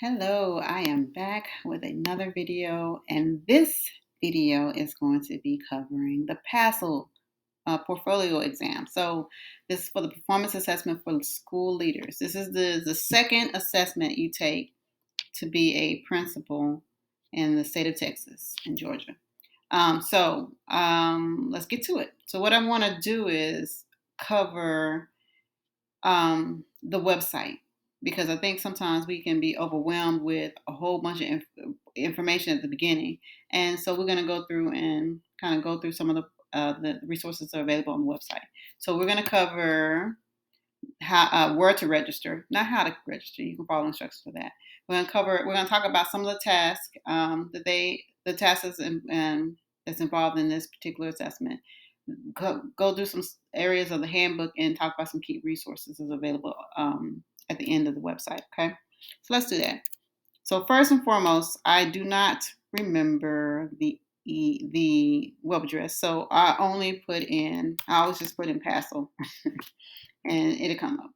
Hello, I am back with another video, and this video is going to be covering the PASL portfolio exam. So this is for the performance assessment for school leaders. This is the second assessment you take to be a principal in the state of Texas and Georgia. Let's get to it. So what I want to do is cover the website, because I think sometimes we can be overwhelmed with a whole bunch of information at the beginning. And so we're going to go through and kind of go through some of the resources that are available on the website. So we're going to cover how where to register, not how to register. You can follow instructions for that. We're going to talk about some of the tasks the tasks and that's involved in this particular assessment. Go through some areas of the handbook and talk about some key resources that's available at the end of the website. Okay, so let's do that. So first and foremost, I do not remember the web address, so I always just put in PASL and it'll come up.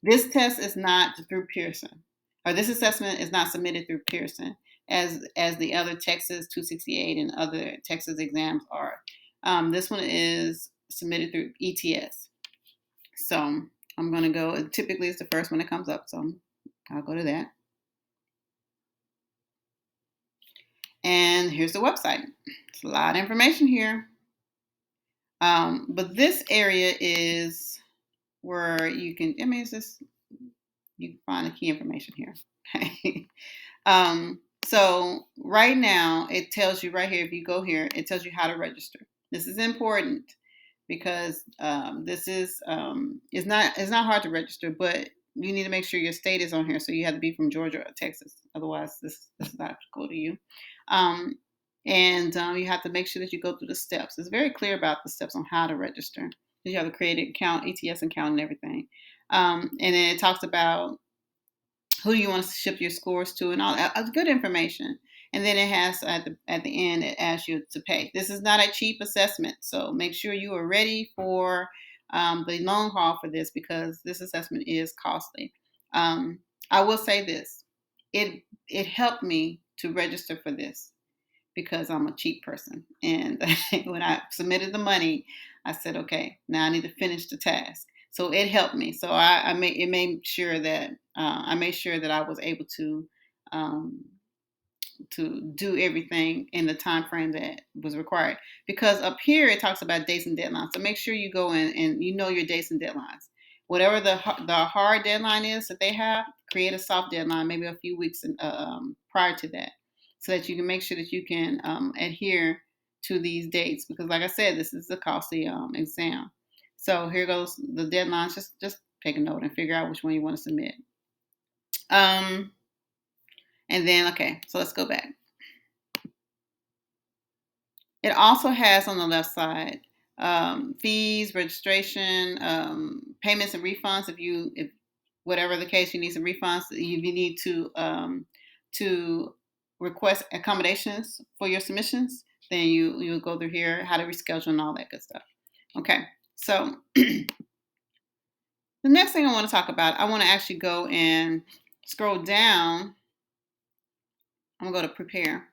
This test is not through Pearson, or this assessment is not submitted through Pearson as the other Texas 268 and other Texas exams are. This one is submitted through ETS. So I'm going to go, typically it's the first one that comes up, so I'll go to that. And here's the website. It's a lot of information here. But this area is where you can, you can find the key information here. Okay. So right now it tells you right here, if you go here, it tells you how to register. This is important because this is it's not hard to register, but you need to make sure your state is on here. So you have to be from Georgia or Texas. Otherwise, this is not applicable to you. You have to make sure that you go through the steps. It's very clear about the steps on how to register. You have to create an account, ETS account, and everything. And then it talks about who you want to ship your scores to and all that. Good information. And then it has at the end, it asks you to pay. This is not a cheap assessment, so make sure you are ready for the long haul for this, because this assessment is costly. I will say this: it helped me to register for this because I'm a cheap person, and when I submitted the money, I said, okay, now I need to finish the task. So it helped me. So I made sure that I was able to do everything in the time frame that was required. Because up here it talks about dates and deadlines. So make sure you go in and you know your dates and deadlines. Whatever the hard deadline is that they have, create a soft deadline, maybe a few weeks prior to that, so that you can make sure that you can adhere to these dates. Because like I said, this is a costly exam. So here goes the deadlines. Just take a note and figure out which one you want to submit. And then, okay, so let's go back. It also has on the left side fees, registration, payments and refunds. If whatever the case, you need some refunds. If you need to request accommodations for your submissions, then you'll go through here, how to reschedule and all that good stuff. Okay, so the next thing I want to talk about, I want to actually go and scroll down. I'm going to go to prepare.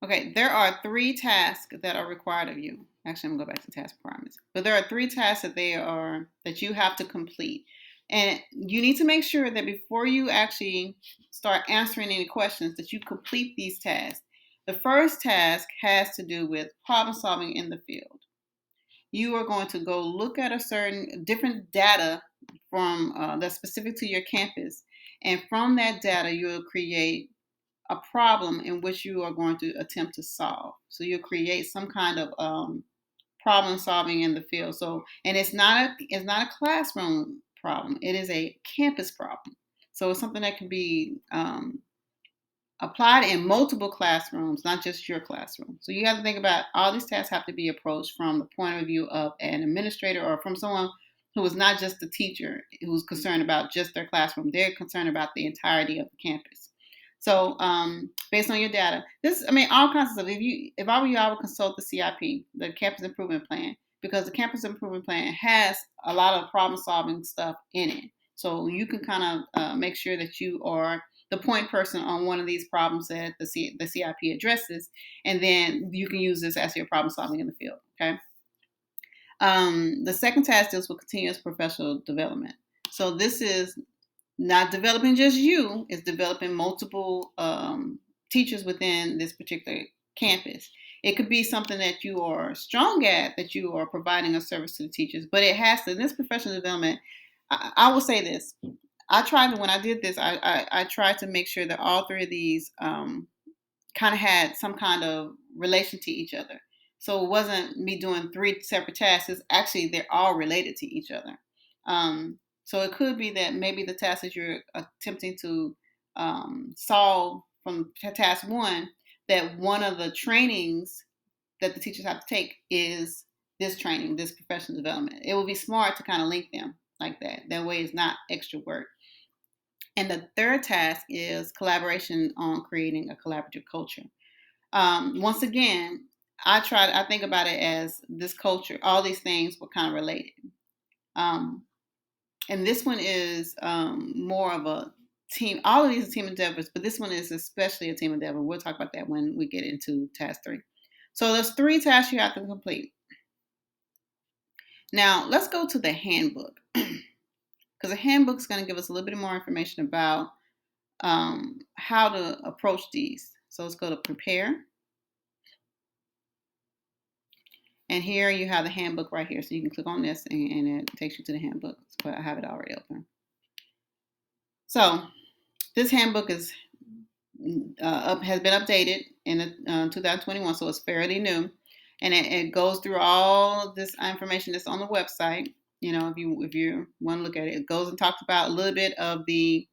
Okay, there are 3 tasks that are required of you. Actually, I'm gonna go back to task requirements. But there are 3 tasks that you have to complete. And you need to make sure that before you actually start answering any questions, that you complete these tasks. The first task has to do with problem solving in the field. You are going to go look at a certain different data from that's specific to your campus. And from that data, you'll create a problem in which you are going to attempt to solve. So you'll create some kind of problem solving in the field. So, and it's not a classroom problem. It is a campus problem. So it's something that can be applied in multiple classrooms, not just your classroom. So you have to think about all these tasks have to be approached from the point of view of an administrator or from someone who is not just the teacher who's concerned about just their classroom. They're concerned about the entirety of the campus. So based on your data, all kinds of stuff. If I were you, I would consult the CIP, the Campus Improvement Plan. because the campus improvement plan has a lot of problem solving stuff in it. So you can kind of make sure that you are the point person on one of these problems that the CIP addresses, and then you can use this as your problem solving in the field. Okay. The second task deals with continuous professional development. So this is not developing just you, it's developing multiple teachers within this particular campus. It could be something that you are strong at, that you are providing a service to the teachers, but it has to, in this professional development, I will say this. When I did this, I tried to make sure that all three of these kind of had some kind of relation to each other. So it wasn't me doing three separate tasks. It's actually, they're all related to each other. So it could be that maybe the task that you're attempting to solve from task one, that one of the trainings that the teachers have to take is this training, this professional development. It would be smart to kind of link them like that. That way it's not extra work. And the third task is collaboration on creating a collaborative culture. Once again, I think about it as this culture, all these things were kind of related. And this one is more of a team. All of these are team endeavors, but this one is especially a team endeavor. We'll talk about that when we get into task 3. So there's 3 tasks you have to complete. Now let's go to the handbook, because the handbook is going to give us a little bit more information about how to approach these. So let's go to prepare. And here you have the handbook right here. So you can click on this and it takes you to the handbook. But I have it already open. So this handbook has been updated in 2021, so it's fairly new. And it goes through all this information that's on the website. You know, if you want to look at it, it goes and talks about a little bit of the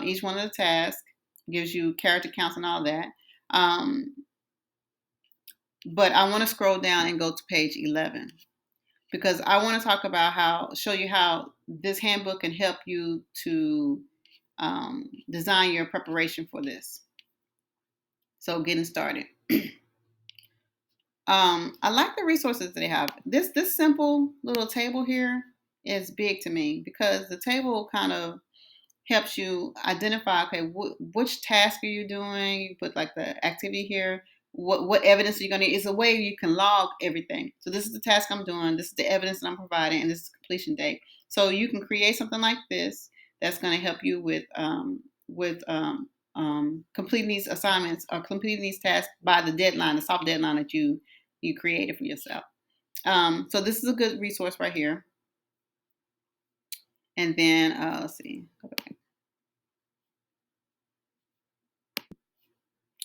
each one of the tasks, gives you character counts and all that. But I want to scroll down and go to page 11, because I want to talk about show you how this handbook can help you to design your preparation for this. So getting started. I like the resources that they have. This simple little table here is big to me, because the table kind of helps you identify, okay, which task are you doing? You put like the activity here. What evidence are you going to need? It's a way you can log everything. So this is the task I'm doing. This is the evidence that I'm providing, and this is the completion date. So you can create something like this that's going to help you with completing these assignments or completing these tasks by the deadline, the soft deadline that you created for yourself. So this is a good resource right here. And then let's see. Go back.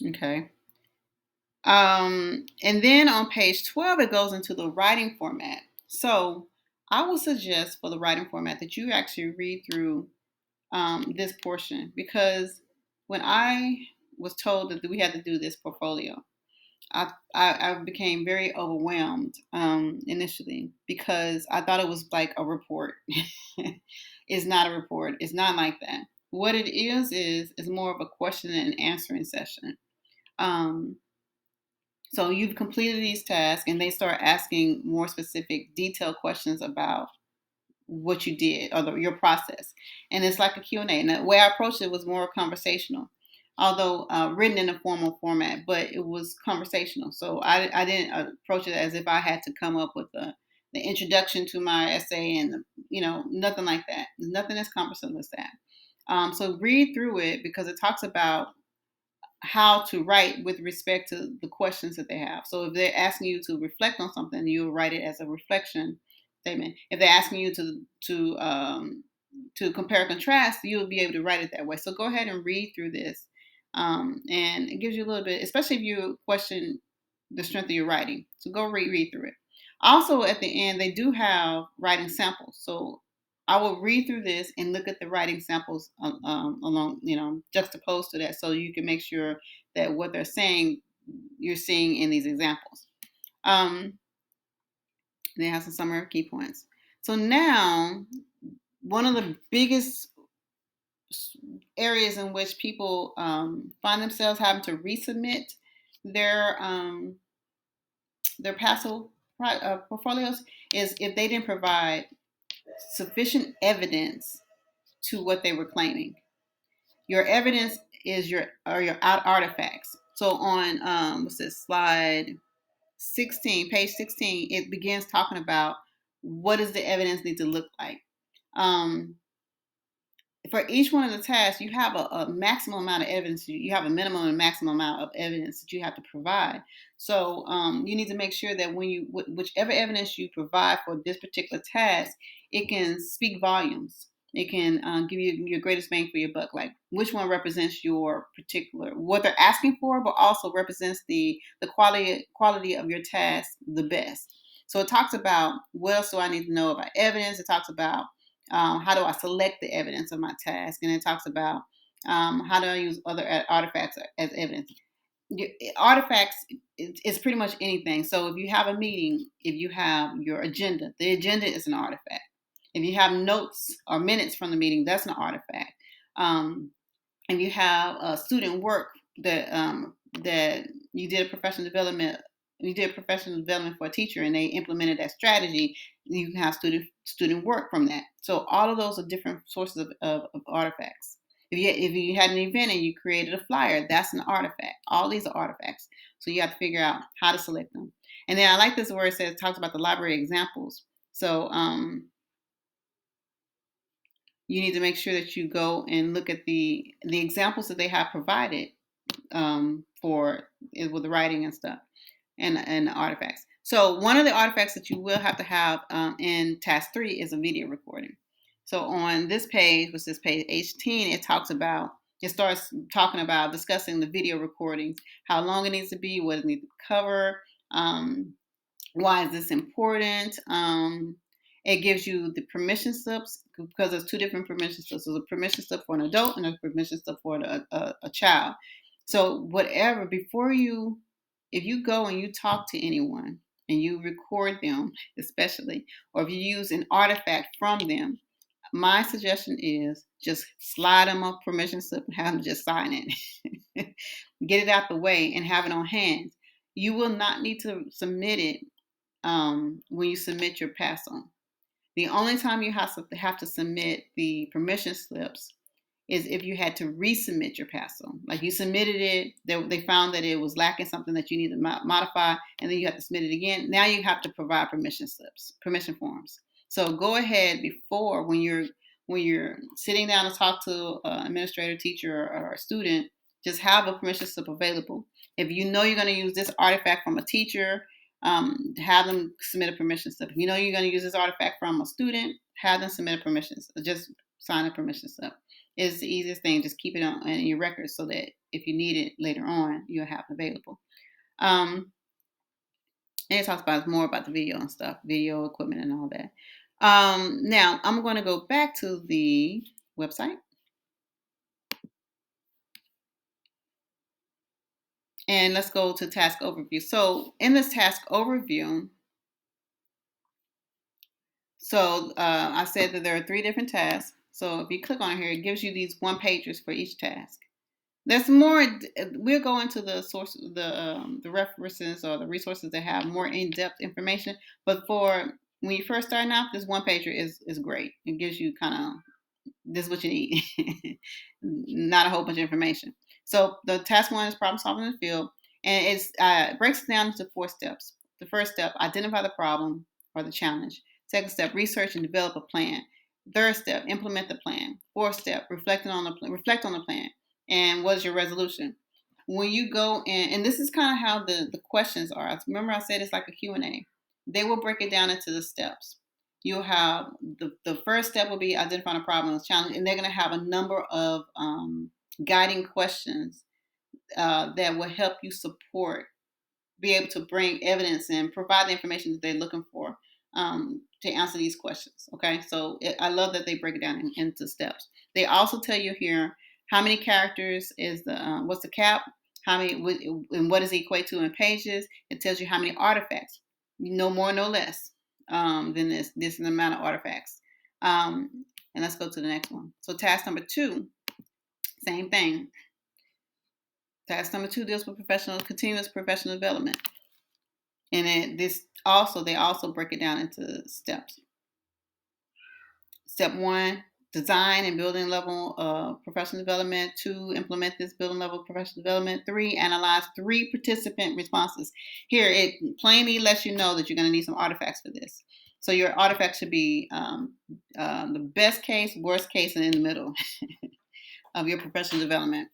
Okay. And then on page 12, it goes into the writing format. So I would suggest for the writing format that you actually read through this portion, because when I was told that we had to do this portfolio, I became very overwhelmed initially, because I thought it was like a report. It's not a report. It's not like that. What it is more of a question and answering session. So you've completed these tasks, and they start asking more specific, detailed questions about what you did or your process. And it's like a Q&A. And the way I approached it was more conversational, although written in a formal format, but it was conversational. So I didn't approach it as if I had to come up with the introduction to my essay and, nothing like that. There's nothing as cumbersome as that. So read through it, because it talks about how to write with respect to the questions that they have. So if they're asking you to reflect on something, you'll write it as a reflection statement. If they're asking you to compare and contrast, you'll be able to write it that way. So go ahead and read through this, and it gives you a little bit, especially if you question the strength of your writing. So go read through it. Also, at the end, they do have writing samples. So I will read through this and look at the writing samples along, juxtaposed to that, so you can make sure that what they're saying, you're seeing in these examples. They have some summary key points. So now, one of the biggest areas in which people find themselves having to resubmit their PASL portfolios is if they didn't provide sufficient evidence to what they were claiming. Your evidence is your artifacts. So on what's this, slide 16, page 16, it begins talking about what does the evidence need to look like. For each one of the tasks, you have a maximum amount of evidence. You have a minimum and maximum amount of evidence that you have to provide. So you need to make sure that when you, whichever evidence you provide for this particular task, it can speak volumes. It can give you your greatest bang for your buck. Like which one represents your particular, what they're asking for, but also represents the quality of your task the best. So it talks about what else do I need to know about evidence. It talks about how do I select the evidence of my task? And it talks about how do I use other artifacts as evidence. Artifacts is pretty much anything. So if you have a meeting, if you have your agenda, the agenda is an artifact. If you have notes or minutes from the meeting, that's an artifact. If you have student work that you did professional development for a teacher and they implemented that strategy, you can have student work from that. So all of those are different sources of artifacts. If you had an event and you created a flyer, that's an artifact. All these are artifacts. So you have to figure out how to select them. And then I like this where it talks about the library examples. So you need to make sure that you go and look at the examples that they have provided for with the writing and stuff and the artifacts. So one of the artifacts that you will have to have in task 3 is a video recording. So on this page, which is page 18, it starts talking about discussing the video recordings, how long it needs to be, what it needs to cover, why is this important. It gives you the permission slips because there's 2 different permission slips. There's a permission slip for an adult and a permission slip for a child. So whatever, if you go and you talk to anyone and you record them, especially, or if you use an artifact from them, my suggestion is just slide them a permission slip and have them just sign it. Get it out the way and have it on hand. You will not need to submit it when you submit your PASL. The only time you have to submit the permission slips is if you had to resubmit your PASL. Like you submitted it, they found that it was lacking something that you need to modify, and then you have to submit it again. Now you have to provide permission slips, permission forms. So go ahead before, when you're sitting down to talk to an administrator, teacher, or a student, just have a permission slip available. If you know you're going to use this artifact from a teacher, have them submit a permission slip. If you know you're going to use this artifact from a student, have them submit a permission slip. Just sign a permission slip. It's the easiest thing. Just keep it in your records so that if you need it later on, you'll have it available. And it talks about more about the video and stuff, video equipment and all that. Now, I'm going to go back to the website. And let's go to task overview. So in this task overview, I said that there are 3 different tasks. So if you click on here, it gives you these 1-pagers for each task. There's more. We'll go into the source, the references or the resources that have more in-depth information. But for when you first start out, this 1-pager is great. It gives you kind of, this is what you need, not a whole bunch of information. So the task 1 is problem solving in the field, and it breaks it down into 4 steps. The first step, identify the problem or the challenge. Second step, research and develop a plan. Third step, implement the plan. Fourth step, reflect on the plan. And what is your resolution? When you go in, and this is kind of how the questions are. Remember I said it's like a Q&A. They will break it down into the steps. You'll have the first step will be identifying a problem and challenge, and they're going to have a number of guiding questions that will help you be able to bring evidence and provide the information that they're looking for to answer these questions. Okay, so I love that they break it down into steps. They also tell you here how many characters is what's the cap, how many, and what does it equate to in pages. It tells you how many artifacts, no more, no less than this is the amount of artifacts. And let's go to the next one. So task number 2, same thing. Task number 2 deals with continuous professional development. And this they also break it down into steps. Step 1, design and building level professional development. 2, implement this building level professional development. 3, analyze 3 participant responses. Here, it plainly lets you know that you're going to need some artifacts for this. So your artifacts should be the best case, worst case, and in the middle of your professional development.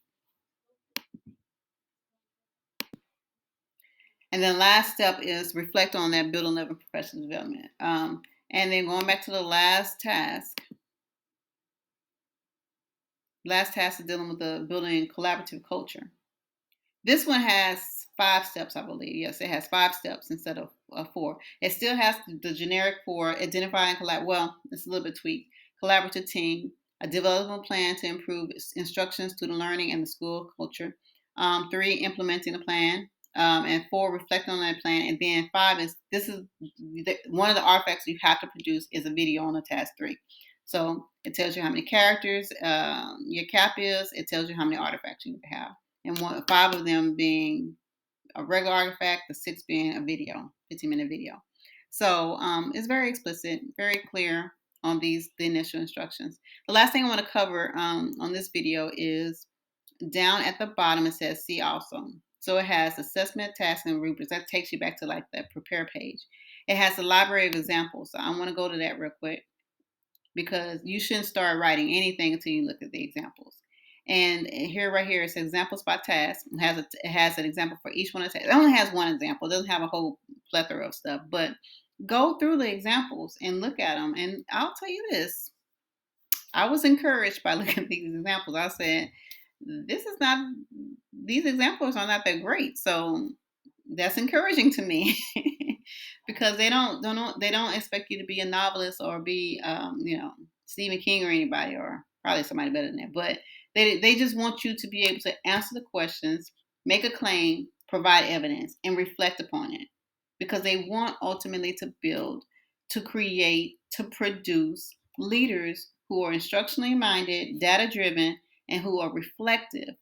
And then last step is reflect on that building level professional development. And then going back to the last task. Last task is dealing with the building collaborative culture. This one has 5 steps, I believe. Yes, it has 5 steps instead of 4. It still has the generic 4, identify and collaborate. Well, it's a little bit tweaked. Collaborative team, a development plan to improve instruction, student learning, and the school culture. 3, implementing the plan. And 4, reflecting on that plan. And then 5 is one of the artifacts you have to produce is a video on the task 3. So it tells you how many characters your cap is. It tells you how many artifacts you need to have. And 5 of them being a regular artifact, the 6 being a video, 15-minute video. So it's very explicit, very clear on the initial instructions. The last thing I want to cover on this video is down at the bottom it says see also. So it has assessment, tasks, and rubrics. That takes you back to like that prepare page. It has a library of examples. So I want to go to that real quick because you shouldn't start writing anything until you look at the examples. And here, right here, it says examples by task. It has an example for each one of the tasks. It only has one example. It doesn't have a whole plethora of stuff. But go through the examples and look at them. And I'll tell you this. I was encouraged by looking at these examples. I said, these examples are not that great. So that's encouraging to me because they don't expect you to be a novelist or be Stephen King or anybody, or probably somebody better than that, but they just want you to be able to answer the questions, make a claim, provide evidence, and reflect upon it, because they want ultimately to build, to create, to produce leaders who are instructionally minded, data driven, and who are reflective.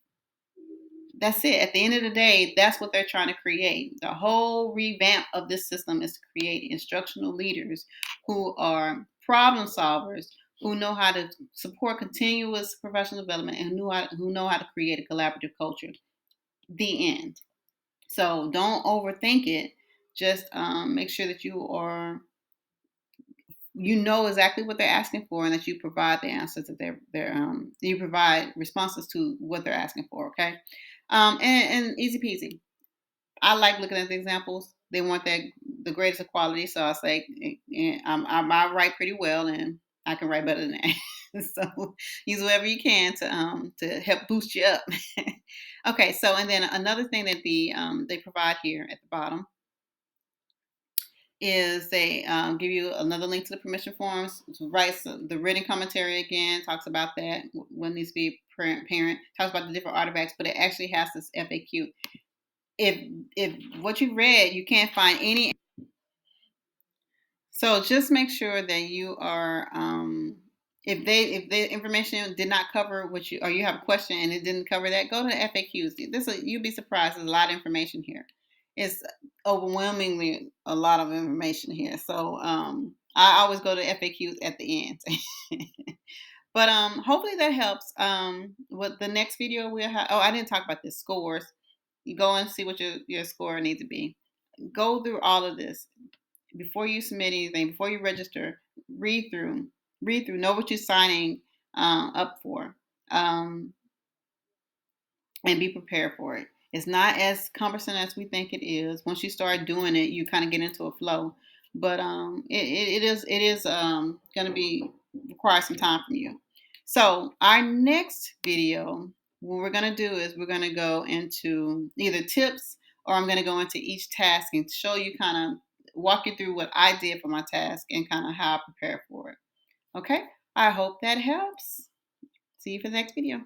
That's it. At the end of the day, that's what they're trying to create. The whole revamp of this system is to create instructional leaders who are problem solvers, who know how to support continuous professional development, and who know how to create a collaborative culture. The end. So don't overthink it. Just make sure that you know exactly what they're asking for, and that you provide the answers that you provide responses to what they're asking for. Okay. And easy peasy. I like looking at the examples. They want the greatest of quality, so I say I write pretty well, and I can write better than that. So use whatever you can to help boost you up. Okay, so and then another thing that they provide here at the bottom is they give you another link to the permission forms to write the written commentary. Again, talks about that what needs to be parent, talks about the different artifacts, but it actually has this FAQ. If what you read you can't find any, so just make sure that you are if the information did not cover what you, or you have a question and it didn't cover that, go to the FAQs. You'll be surprised. There's a lot of information here. It's overwhelmingly a lot of information here. So I always go to FAQs at the end. But hopefully that helps. What the next video we'll have, I didn't talk about this, scores. You go and see what your score needs to be. Go through all of this before you submit anything, before you register. Read through, know what you're signing up for, and be prepared for it. It's not as cumbersome as we think it is. Once you start doing it, you kind of get into a flow. But it is going to be require some time from you. So our next video, what we're going to do is we're going to go into either tips, or I'm going to go into each task and show you, kind of walk you through what I did for my task and kind of how I prepare for it. Okay, I hope that helps. See you for the next video.